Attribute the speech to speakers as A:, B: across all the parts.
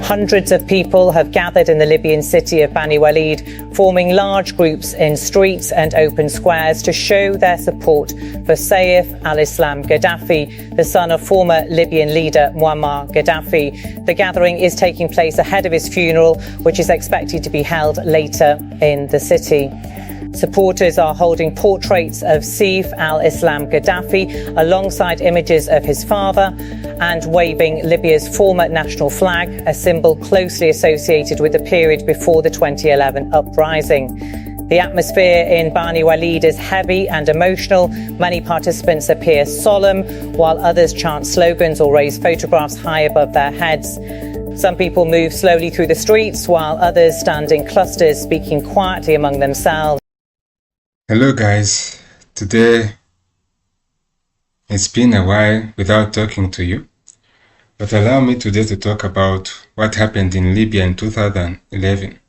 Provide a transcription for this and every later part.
A: Hundreds of people have gathered in the Libyan city of Bani Walid, forming large groups in streets and open squares to show their support for Saif al-Islam Gaddafi, the son of former Libyan leader Muammar Gaddafi. The gathering is taking place ahead of his funeral, which is expected to be held later in the city. Supporters are holding portraits of Saif al-Islam Gaddafi alongside images of his father and waving Libya's former national flag, a symbol closely associated with the period before the 2011 uprising. The atmosphere in Bani Walid is heavy and emotional. Many participants appear solemn, while others chant slogans or raise photographs high above their heads. Some people move slowly through the streets, while others stand in clusters, speaking quietly among themselves.
B: Hello guys, today it's been a while without talking to you, but allow me today to talk about what happened in Libya in 2011.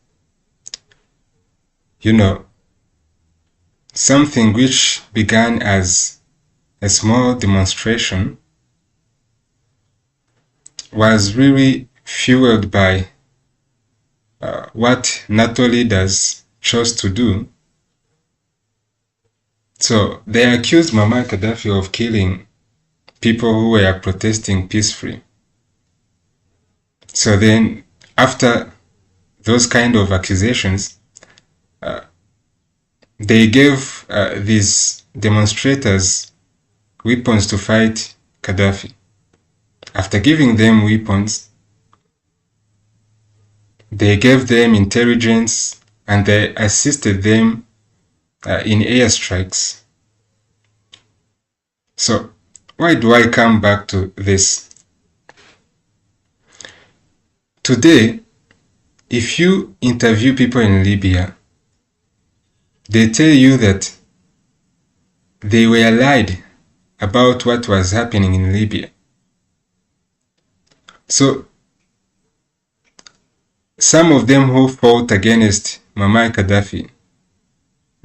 B: You know, something which began as a small demonstration was really fueled by what NATO leaders chose to do. So they accused Muammar Gaddafi of killing people who were protesting peacefully. So then, after those kind of accusations, they gave these demonstrators weapons to fight Gaddafi. After giving them weapons, they gave them intelligence and they assisted them in airstrikes. So, why do I come back to this? Today, if you interview people in Libya, they tell you that they were lied about what was happening in Libya. So, some of them who fought against Muammar Gaddafi,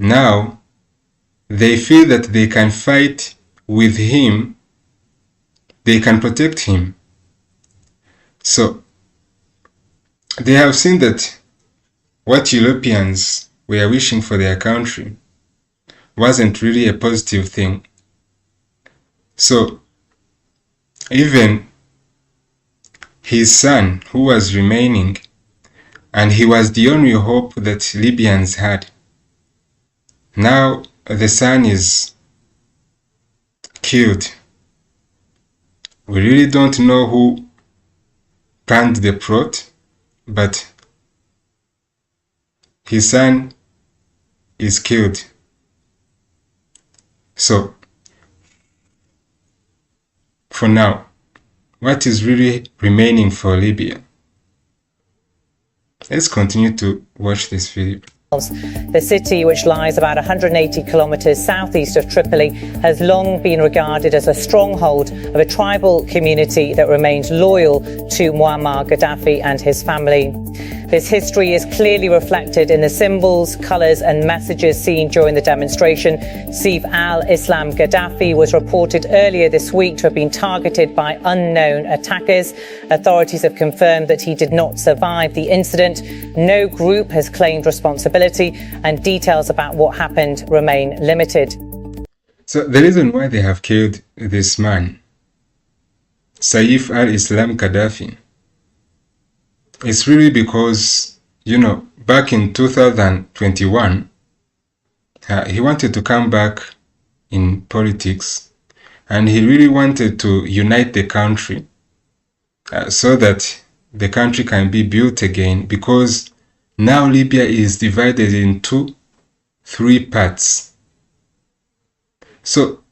B: now they feel that they can fight with him, they can protect him. So they have seen that what Europeans were wishing for their country wasn't really a positive thing. So even his son, who was remaining, and he was the only hope that Libyans had, now the son is killed. We really don't know who planned the plot, but his son is killed. So, for now, what is really remaining for Libya? Let's continue to watch this video.
A: The city, which lies about 180 kilometres southeast of Tripoli, has long been regarded as a stronghold of a tribal community that remains loyal to Muammar Gaddafi and his family. This history is clearly reflected in the symbols, colours and messages seen during the demonstration. Saif al-Islam Gaddafi was reported earlier this week to have been targeted by unknown attackers. Authorities have confirmed that he did not survive the incident. No group has claimed responsibility, and details about what happened remain limited.
B: So the reason why they have killed this man, Saif al-Islam Gaddafi, it's really because, you know, back in 2021, he wanted to come back in politics, and he really wanted to unite the country so that the country can be built again, because now Libya is divided into 3 parts. So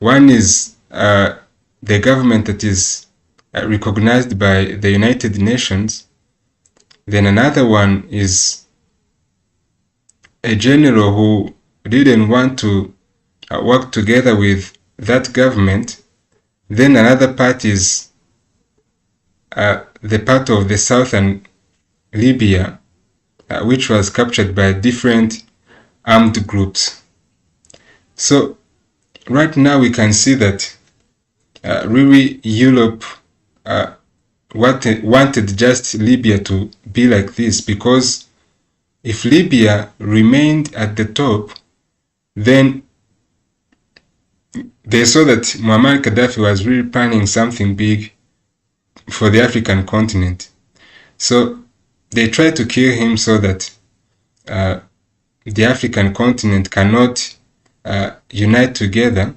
B: one is the government that is recognized by the United Nations. Then another one is a general who didn't want to work together with that government. Then another part is the part of the southern Libya, which was captured by different armed groups. So right now we can see that really Europe wanted just Libya to be like this, because if Libya remained at the top, then they saw that Muammar Gaddafi was really planning something big for the African continent. So they tried to kill him so that the African continent cannot unite together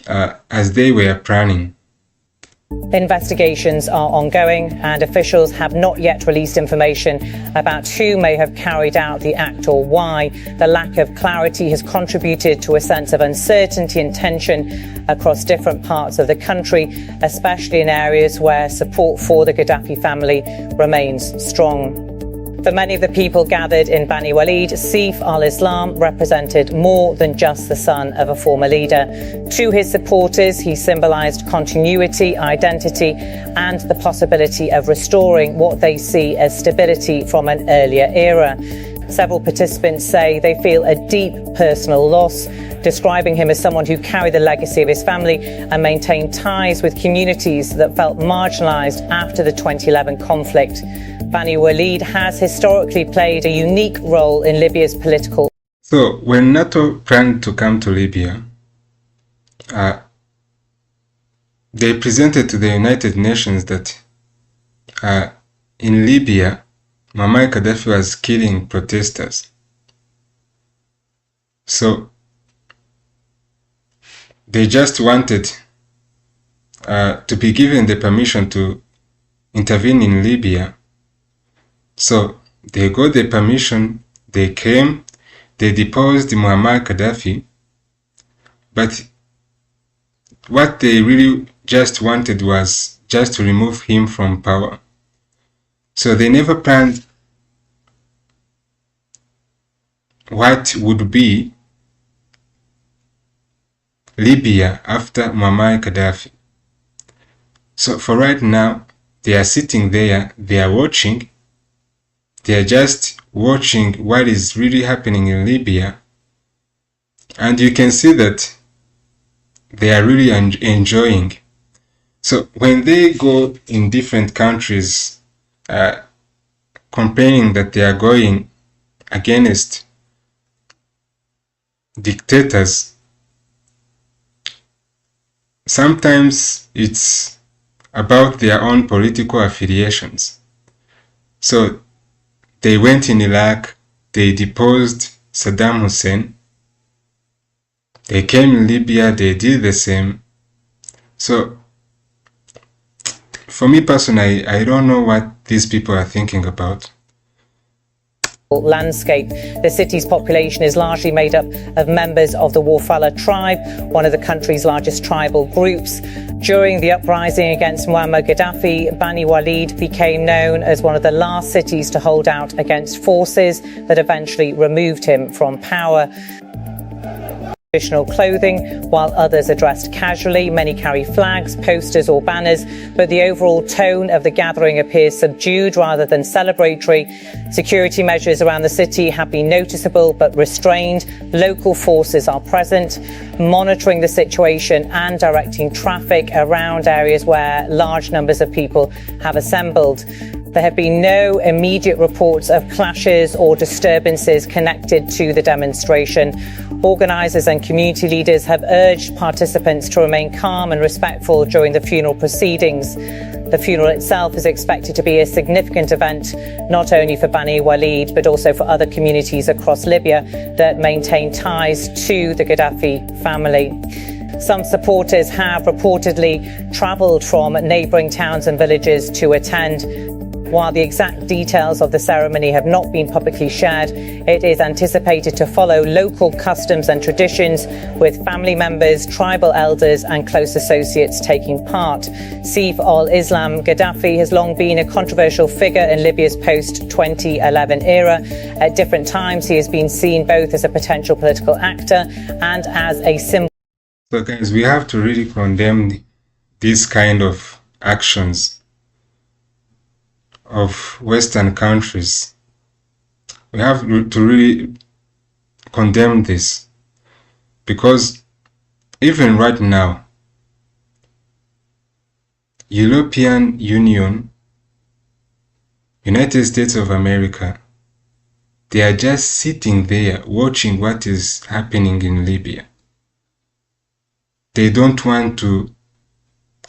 B: as they were planning.
A: Investigations are ongoing and officials have not yet released information about who may have carried out the act or why. The lack of clarity has contributed to a sense of uncertainty and tension across different parts of the country, especially in areas where support for the Gaddafi family remains strong. For many of the people gathered in Bani Walid, Saif al-Islam represented more than just the son of a former leader. To his supporters, he symbolised continuity, identity, and the possibility of restoring what they see as stability from an earlier era. Several participants say they feel a deep personal loss, describing him as someone who carried the legacy of his family and maintained ties with communities that felt marginalised after the 2011 conflict. Bani Walid has historically played a unique role in Libya's political.
B: So when NATO planned to come to Libya, they presented to the United Nations that in Libya, Muammar Gaddafi was killing protesters. So they just wanted to be given the permission to intervene in Libya. So they got the permission, they came, they deposed Muammar Gaddafi, but what they really just wanted was just to remove him from power. So they never planned what would be Libya after Muammar Gaddafi. So for right now, they are sitting there, they are watching. They are just watching what is really happening in Libya, and you can see that they are really enjoying. So when they go in different countries complaining that they are going against dictators, sometimes it's about their own political affiliations. So they went in Iraq, they deposed Saddam Hussein. They came in Libya, they did the same. So, for me personally, I don't know what these people are thinking about.
A: Landscape. The city's population is largely made up of members of the Warfala tribe, one of the country's largest tribal groups. During the uprising against Muammar Gaddafi, Bani Walid became known as one of the last cities to hold out against forces that eventually removed him from power. Traditional clothing, while others are dressed casually. Many carry flags, posters or banners, but the overall tone of the gathering appears subdued rather than celebratory. Security measures around the city have been noticeable but restrained. Local forces are present, monitoring the situation and directing traffic around areas where large numbers of people have assembled. There have been no immediate reports of clashes or disturbances connected to the demonstration. Organisers and community leaders have urged participants to remain calm and respectful during the funeral proceedings. The funeral itself is expected to be a significant event, not only for Bani Walid, but also for other communities across Libya that maintain ties to the Gaddafi family. Some supporters have reportedly travelled from neighbouring towns and villages to attend. While the exact details of the ceremony have not been publicly shared, it is anticipated to follow local customs and traditions, with family members, tribal elders and close associates taking part. Saif al-Islam Gaddafi has long been a controversial figure in Libya's post-2011 era. At different times, he has been seen both as a potential political actor and as a symbol.
B: So guys, we have to really condemn these kind of actions of Western countries. We have to really condemn this, because even right now, European Union, United States of America, they are just sitting there watching what is happening in Libya. They don't want to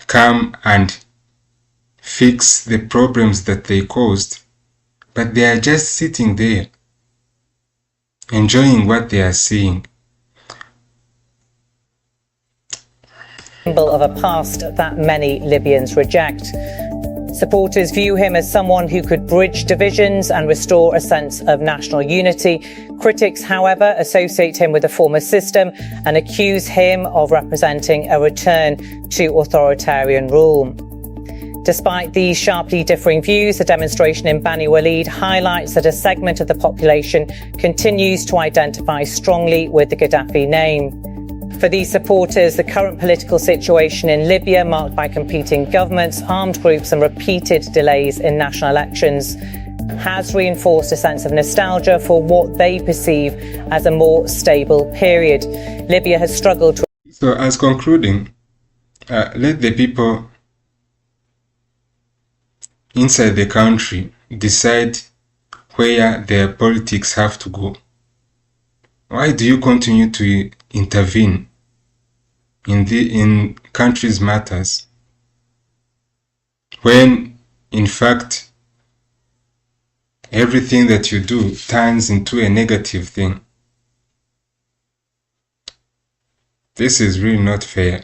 B: come and fix the problems that they caused, but they are just sitting there, enjoying what they are seeing.
A: Symbol of a past that many Libyans reject. Supporters view him as someone who could bridge divisions and restore a sense of national unity. Critics, however, associate him with the former system and accuse him of representing a return to authoritarian rule. Despite these sharply differing views, the demonstration in Bani Walid highlights that a segment of the population continues to identify strongly with the Gaddafi name. For these supporters, the current political situation in Libya, marked by competing governments, armed groups and repeated delays in national elections, has reinforced a sense of nostalgia for what they perceive as a more stable period. Libya has struggled to...
B: So, as concluding, let the people inside the country decide where their politics have to go. Why do you continue to intervene in countries' matters when, in fact, everything that you do turns into a negative thing? This is really not fair.